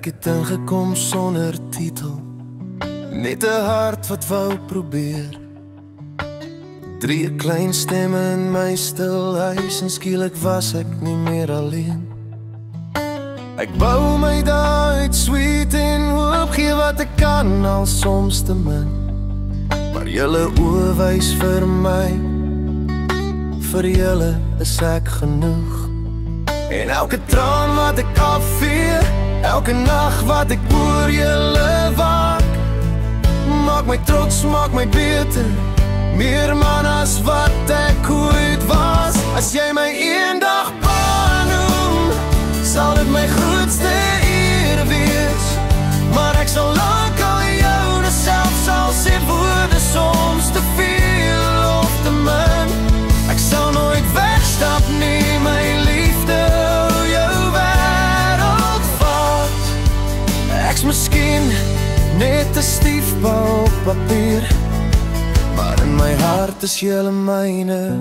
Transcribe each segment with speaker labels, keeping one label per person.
Speaker 1: Ek het ingekom sonder titel, net 'n hart wat wou probeer. 3 klein stemme in my stil huis en skielik was ek nie meer alleen. Ek bou my dae uit sweet en hoop gee wat ek kan, al soms te min. Maar julle oë wys vir my, vir julle is ek genoeg. En elke traan wat ek afvee, elke nag wat ek oor julle waak, maak my trots, maak my beter, meer man as wat ek ooit was. As jy my eendag pa noem, sal dit my grootste eer wees. Maar ek sal lank al joune self sal sê woorde soms te veel of te min. Ek sal nooit wegstap nie, my liefde hou jou wêreld vat. Ek's miskien net 'n stiefpa op papier, maar in my hart is julle myne.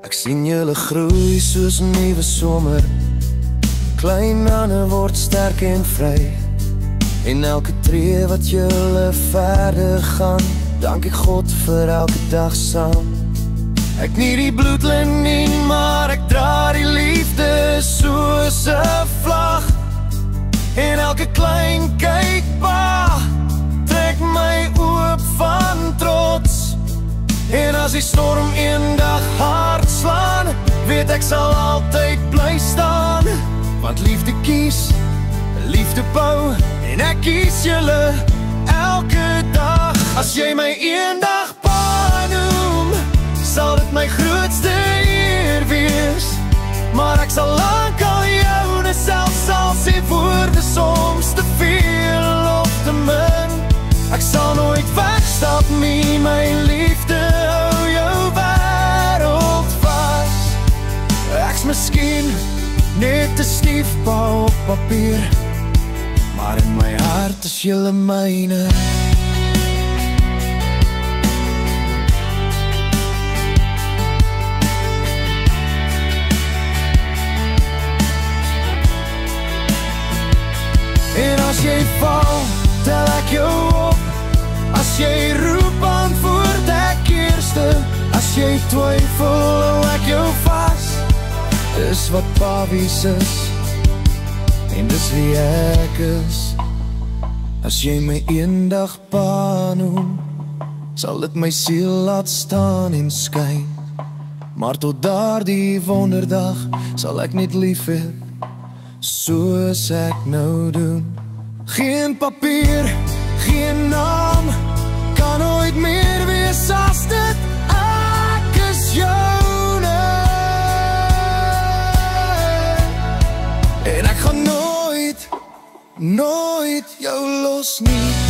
Speaker 1: Ek sien julle groei soos 'n nuwe somer, klein hande word sterk en vry. En elke tree wat julle verder gaan, dank ek God vir elke dag saam. Ek nie die bloedlyn nie, maar ek dra die liefde soos 'n vlag. En elke klein kykpa trek my oop van trots. En as die storm eendag hard slaan, weet ek sal altyd bly staan. Want liefde kies, liefde bou, en ek kies julle elke dag. As jy my eendag pa noem, sal dit my grootste eer wees. Maar ek sal lank al joune self sal sê woorde soms te veel of te min. Ek sal nooit wegstap nie, my liefde hou jou wêreld vas. Ek's miskien net 'n stiefpa op papier, maar in my hart is julle myne. En as jy val, tel ek jou op. As jy roep, antwoord ek eerste. As jy twyfel, hou ek jou vas. Dis wat pa wies is, en dis wie ek is. As jy my eendag pa noem, sal dit my siel laat staan en skyn. Maar tot daardie wonderdag sal ek net lief hê, soos ek nou doen. Geen papier, geen naam, kan nooit meer wees as dit ek is joune. En ek gaan nooit jou los nie.